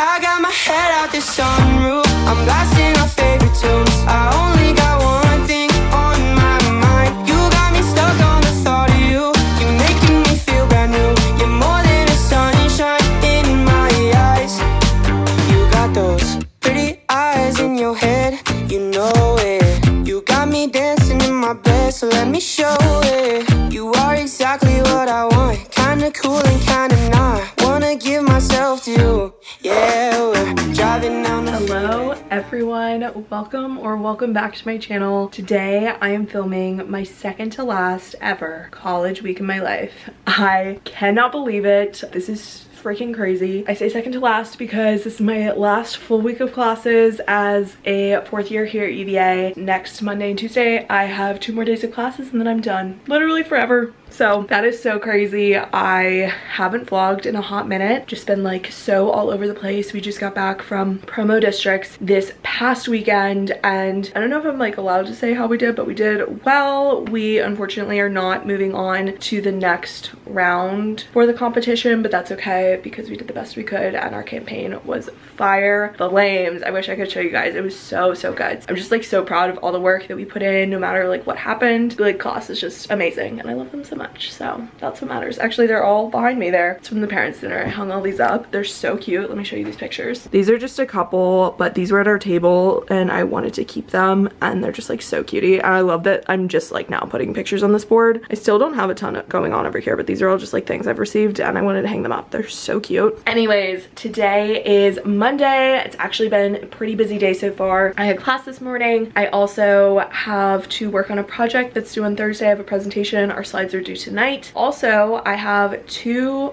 I got my head out the sunroof, I'm blasting our favorite tunes. I only got one thing on my mind. You got me stuck on the thought of you. You're making me feel brand new. You're more than a sunshine in my eyes. You got those pretty eyes in your head, you know it. You got me dancing in my bed, so let me show it. You are exactly what I want, kinda cool and kinda not. Wanna give myself to you, yeah, we're driving down the Hello everyone, welcome back to my channel. Today I am filming my second to last ever college week in my life. I cannot believe it. This is freaking crazy. I say second to last because this is my last full week of classes as a fourth year here at UVA. Next Monday and Tuesday I have 2 more days of classes and then I'm done. Literally forever. So that is so crazy. I haven't vlogged in a hot minute. Just been like so all over the place. We just got back from promo districts this past weekend and I don't know if I'm like allowed to say how we did, but we did well. We unfortunately are not moving on to the next round for the competition, but that's okay because we did the best we could and our campaign was fire. The lames, I wish I could show you guys. It was so good. I'm just like so proud of all the work that we put in no matter like what happened. Like class is just amazing and I love them so much, so that's what matters. Actually, they're all behind me there. It's from the parents' dinner. I hung all these up. They're so cute. Let me show you these pictures. These are just a couple, but these were at our table and I wanted to keep them and they're just like so cutie. And I love that I'm just like now putting pictures on this board. I still don't have a ton going on over here, but these are all just like things I've received and I wanted to hang them up. They're so cute. Anyways, today is Monday. It's actually been a pretty busy day so far. I had class this morning. I also have to work on a project that's due on Thursday. I have a presentation. Our slides are due tonight. Also, I have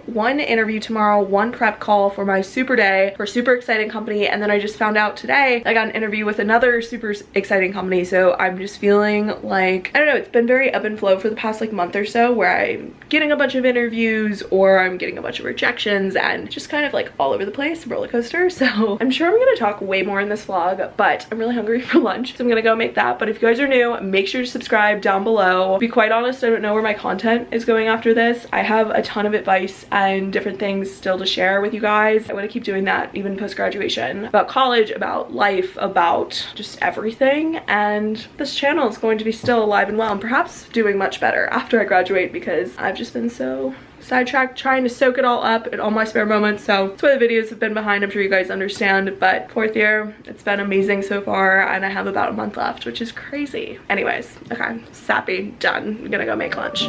one interview tomorrow, 1 prep call for my super day for a super exciting company, and then I just found out today I got an interview with another super exciting company. So I'm just feeling like, I don't know, it's been very ebb and flow for the past like month or so where I'm getting a bunch of interviews or I'm getting a bunch of rejections and just kind of like all over the place, roller coaster. So I'm sure I'm gonna talk way more in this vlog, but I'm really hungry for lunch, so I'm gonna go make that. But if you guys are new, make sure to subscribe down below. To be quite honest, I don't know where my content is going after this. I have a ton of advice and different things still to share with you guys. I want to keep doing that even post-graduation, about college, about life, about just everything. And this channel is going to be still alive and well and perhaps doing much better after I graduate because I've just been so sidetracked trying to soak it all up in all my spare moments. So that's why the videos have been behind. I'm sure you guys understand, but fourth year, it's been amazing so far and I have about a month left, which is crazy. Anyways, okay, sappy, done. I'm gonna go make lunch.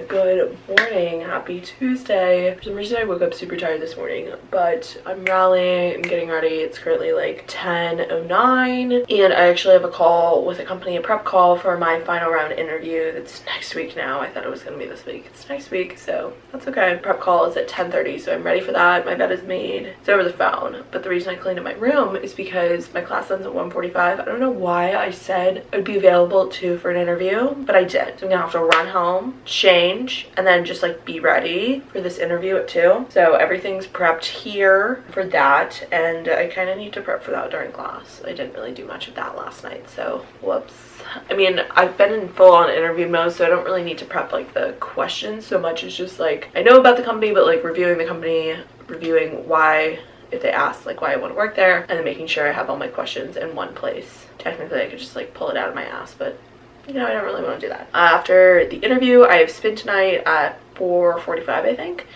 Good morning, happy Tuesday. For some reason I woke up super tired this morning, but I'm rallying, I'm getting ready. It's currently like 10:09 and I actually have a call with a company, a prep call for my final round interview. That's next week now. I thought it was gonna be this week. It's next week, so that's okay. Prep call is at 10:30, so I'm ready for that. My bed is made. It's over the phone, but the reason I cleaned up my room is because my class ends at 1:45. I don't know why I said I would be available for an interview, but I did. So I'm gonna have to run home, change, and then just like be ready for this interview at 2. So everything's prepped here for that, and I kind of need to prep for that during class. I didn't really do much of that last night, so whoops. I mean, I've been in full-on interview mode, so I don't really need to prep like the questions so much. It's just like I know about the company, but like reviewing the company, reviewing why, if they ask like why I want to work there, and then making sure I have all my questions in one place. Technically I could just like pull it out of my ass, but you know, I don't really want to do that. After the interview, I have spin tonight at 4:45, I think.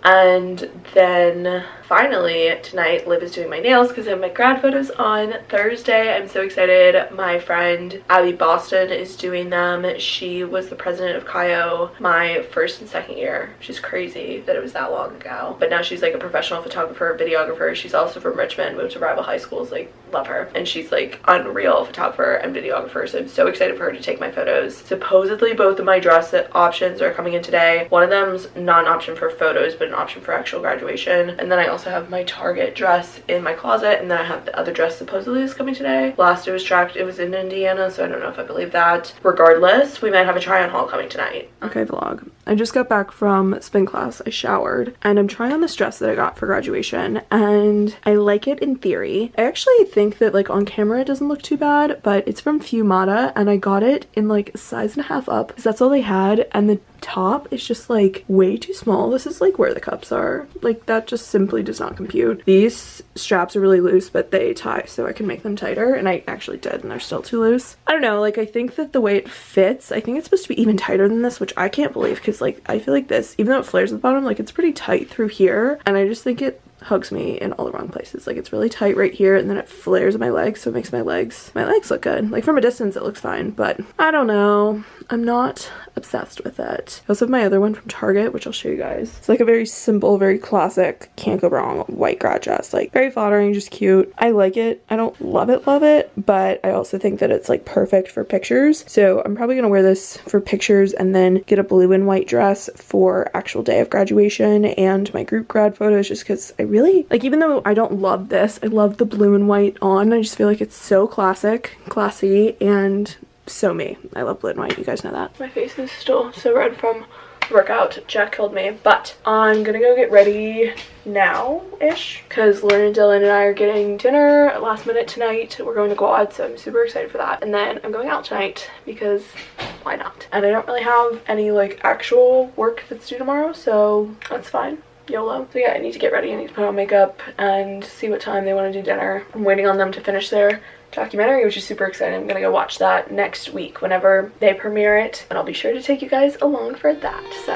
And then finally tonight Liv is doing my nails because I have my grad photos on Thursday. I'm so excited. My friend Abby Boston is doing them. She was the president of CAIO my first and second year, which is crazy that it was that long ago. But now she's like a professional photographer, videographer. She's also from Richmond, moved to rival high schools. Like, love her. And she's like unreal photographer and videographer, so I'm so excited for her to take my photos. Supposedly both of my dress options are coming in today. One of them's not an option for photos but an option for actual graduation, and then I also have my Target dress in my closet, and then I have the other dress supposedly is coming today. Last it was tracked, it was in Indiana, so I don't know if I believe that. Regardless, we might have a try on haul coming tonight. Okay, vlog. I just got back from spin class. I showered and I'm trying on this dress that I got for graduation and I like it in theory. I actually think that like on camera it doesn't look too bad, but it's from Fumata and I got it in like a size and a half up because that's all they had, and the top is just like way too small. This is like where the cups are. Like that just simply does not compute. These straps are really loose, but they tie so I can make them tighter, and I actually did and they're still too loose. I don't know, like I think that the way it fits, I think it's supposed to be even tighter than this, which I can't believe because like I feel like this, even though it flares at the bottom, like it's pretty tight through here, and I just think it hugs me in all the wrong places. Like it's really tight right here and then it flares at my legs, so it makes my legs look good. Like from a distance it looks fine, but I don't know, I'm not obsessed with it. I also have my other one from Target, which I'll show you guys. It's like a very simple, very classic, can't go wrong white grad dress. Like very flattering, just cute. I like it. I don't love it, but I also think that it's like perfect for pictures. So I'm probably gonna wear this for pictures and then get a blue and white dress for actual day of graduation and my group grad photos, just because I really like, even though I don't love this, I love the blue and white on. I just feel like it's so classic, classy, and so me. I love blue and white, you guys know that. My face is still so red from workout. Jack killed me, but I'm gonna go get ready now-ish because Lauren and Dylan and I are getting dinner at last minute tonight. We're going to Grad, so I'm super excited for that. And then I'm going out tonight because why not? And I don't really have any like actual work that's due tomorrow, so that's fine. YOLO. So yeah, I need to get ready. I need to put on makeup and see what time they want to do dinner. I'm waiting on them to finish their documentary, which is super exciting. I'm gonna go watch that next week whenever they premiere it, and I'll be sure to take you guys along for that. So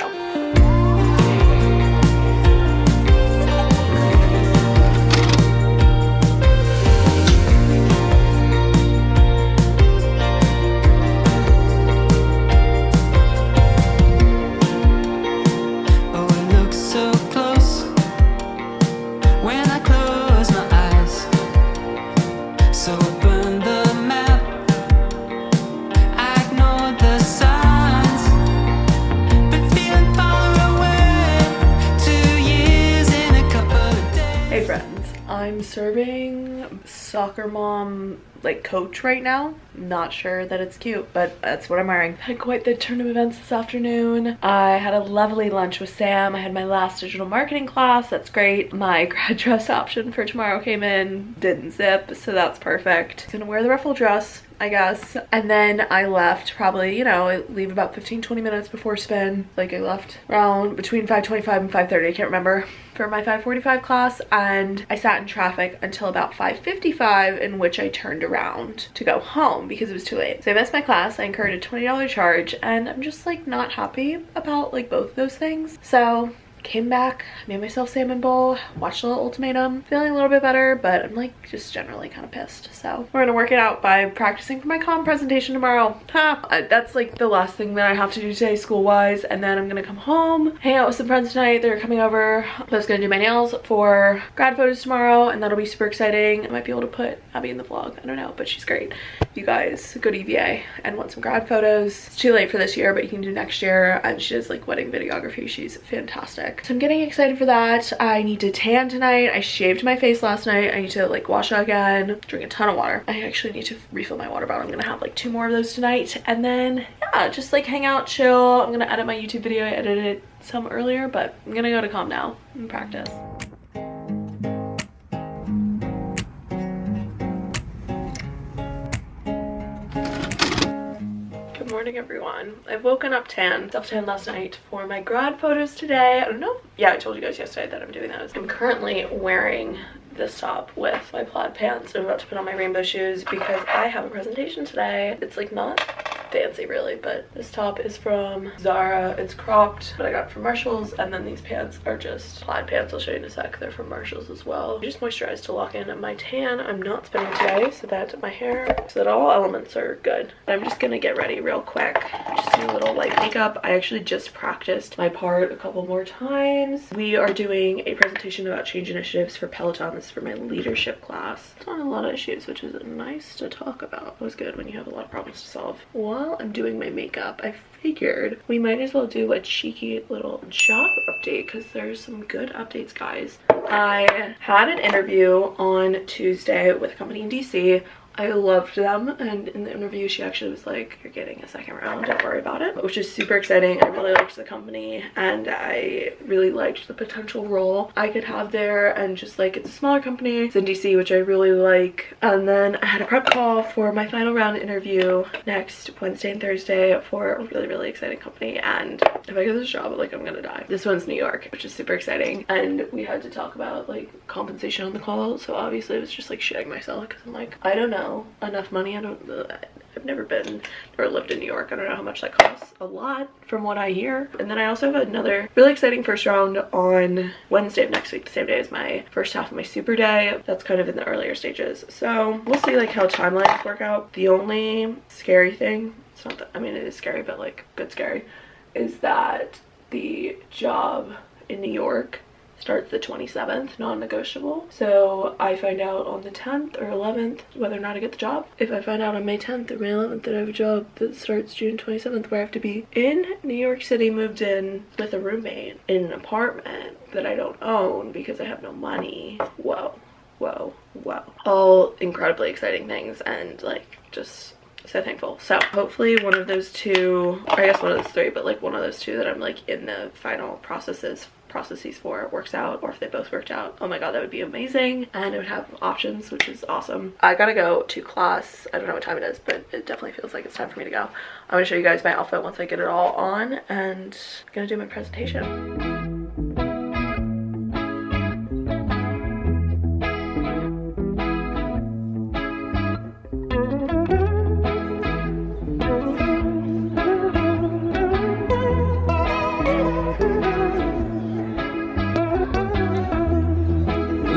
I'm serving soccer mom like coach right now. Not sure that it's cute, but that's what I'm wearing. Had quite the turn of events this afternoon. I had a lovely lunch with Sam. I had my last digital marketing class. That's great. My grad dress option for tomorrow came in. Didn't zip, so that's perfect. Gonna wear the ruffle dress, I guess. And then I left probably, you know, I leave about 15-20 minutes before spin. Like I left around between 5:25 and 5:30, I can't remember, for my 5:45 class, and I sat in traffic until about 5:55, in which I turned around to go home because it was too late. So I missed my class. I incurred a $20 charge, and I'm just like not happy about like both of those things. So came back, made myself salmon bowl, watched a little Ultimatum, feeling a little bit better, but I'm like just generally kind of pissed. So we're gonna work it out by practicing for my comm presentation tomorrow. That's like the last thing that I have to do today school wise, and then I'm gonna come home, hang out with some friends tonight. They're coming over. I was gonna do my nails for grad photos tomorrow, and that'll be super exciting. I might be able to put Abby in the vlog, I don't know, but she's great. If you guys go to UVA and want some grad photos, it's too late for this year, but you can do next year, and she does like wedding videography. She's fantastic. So I'm getting excited for that. I need to tan tonight. I shaved my face last night. I need to like wash it again, drink a ton of water. I actually need to refill my water bottle. I'm gonna have like 2 more of those tonight, and then yeah, just like hang out, chill. I'm gonna edit my YouTube video. I edited it some earlier, but I'm gonna go to comm now and practice. Good morning, everyone. I've woken up tan, self-tan last night for my grad photos today. I don't know. Yeah, I told you guys yesterday that I'm doing those. I'm currently wearing this top with my plaid pants. I'm about to put on my rainbow shoes because I have a presentation today. It's like not fancy really, but this top is from Zara. It's cropped, but I got it from Marshalls, and then these pants are just plaid pants. I'll show you in a sec. They're from Marshalls as well. Just moisturized to lock in my tan. I'm not spinning today so that my hair, so that all elements are good. I'm just gonna get ready real quick. Just do a little light makeup. I actually just practiced my part a couple more times. We are doing a presentation about change initiatives for Peloton. This is for my leadership class. It's on a lot of issues, which is nice to talk about. It was good when you have a lot of problems to solve. While I'm doing my makeup, I figured we might as well do a cheeky little job update because there's some good updates, guys. I had an interview on Tuesday with a company in DC. I loved them, and in the interview she actually was like, you're getting a second round, don't worry about it, which is super exciting. I really liked the company and I really liked the potential role I could have there, and just like it's a smaller company, it's in DC, which I really like. And then I had a prep call for my final round interview next Wednesday and Thursday for a really exciting company, and if I get this job, like, I'm gonna die. This one's New York, which is super exciting, and we had to talk about like compensation on the call, so obviously it was just like shitting myself because I'm like, I don't know enough money. I've never lived in New York. I don't know how much that costs. A lot from what I hear. And then I also have another really exciting first round on Wednesday of next week, the same day as my first half of my super day. That's kind of in the earlier stages, so we'll see like how timelines work out. The only scary thing, it's not that, I mean it is scary, but like good scary, is that the job in New York starts the 27th, non-negotiable. So I find out on the 10th or 11th whether or not I get the job. If I find out on May 10th or May 11th that I have a job that starts June 27th, where I have to be in New York City, moved in with a roommate in an apartment that I don't own because I have no money. Whoa. All incredibly exciting things, and like just so thankful. So hopefully one of those two, or I guess one of those three, but like one of those two that I'm like in the final processes for works out, or if they both worked out, oh my god, that would be amazing, and it would have options, which is awesome. I gotta go to class. I don't know what time it is, but it definitely feels like it's time for me to go. I'm gonna show you guys my outfit once I get it all on, and I'm gonna do my presentation.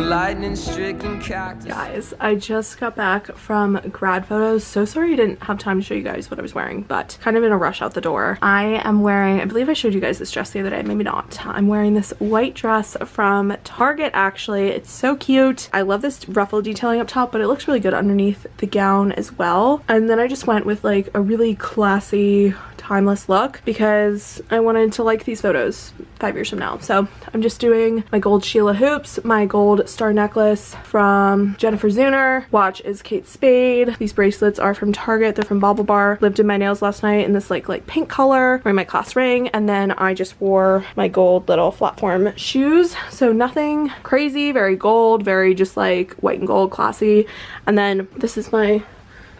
Lightning-stricken cactus. Guys, I just got back from grad photos. So sorry I didn't have time to show you guys what I was wearing, but kind of in a rush out the door. I am wearing, I believe I showed you guys this dress the other day, maybe not. I'm wearing this white dress from Target, actually. It's so cute. I love this ruffle detailing up top, but it looks really good underneath the gown as well. And then I just went with like a really classy, timeless look because I wanted to like these photos 5 years from now. So I'm just doing my gold Sheila hoops, my gold star necklace from Jennifer Zuner, watch is Kate Spade, these bracelets are from Target, they're from Bauble Bar. Lived in my nails last night in this like pink color, wearing my class ring, and then I just wore my gold little platform shoes. So nothing crazy, very gold, very just like white and gold, classy. And then this is my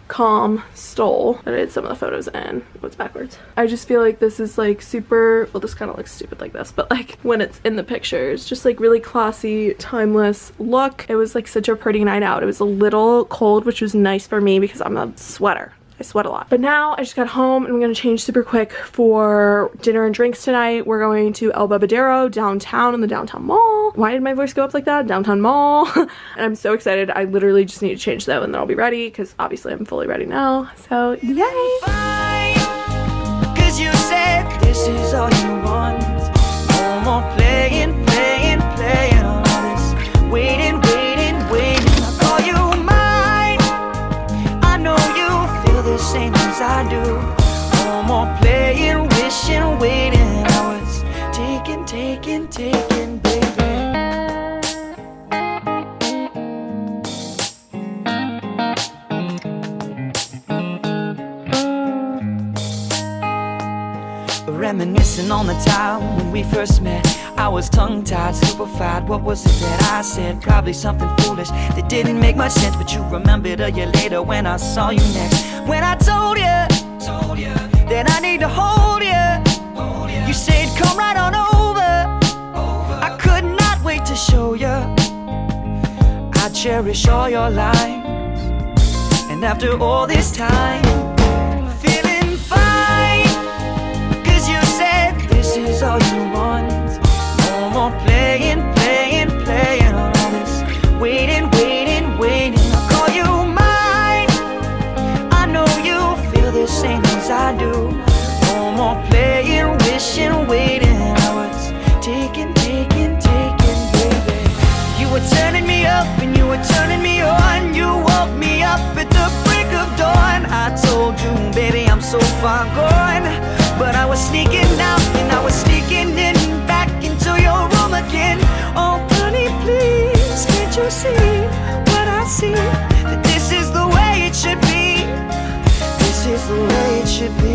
calm stole that I did some of the photos in. What's backwards? I just feel like this is like super, well, this kind of looks stupid like this, but like when it's in the pictures, just like really classy, timeless look. It was like such a pretty night out. It was a little cold, which was nice for me because I'm a sweater. I sweat a lot. But now I just got home and I'm gonna change super quick for dinner and drinks tonight. We're going to El Bebedero downtown in the downtown mall. Why did my voice go up like that? Downtown mall. And I'm so excited. I literally just need to change though and then I'll be ready because obviously I'm fully ready now. So yay! Fine, 'cause you said this is all you want. No more playing all this. Waiting. I'll call you mine. I know you feel the same as I do. No more playing, wishing, waiting. I was taking, baby. Reminiscing on the time when we first met. I was tongue-tied, stupefied. What was it that I said? Probably something foolish that didn't make much sense. But you remembered a year later when I saw you next. When I told you that I need to hold you. You said come right on over. I could not wait to show you. I cherish all your lines. And after all this time, feeling fine. 'Cause you said this is all you want. No more playing on all this. Waiting. I'll call you mine. I know you feel the same as I do. No more playing, wishing, waiting. I was taking, baby. You were turning me up and you were turning me on. You woke me up at the break of dawn. I told you, baby, I'm so far gone. But I was sneaking out and I was sneaking in back into your room again. Oh, honey, please, can't you see what I see? That this is the way it it should be. This is the way it should be.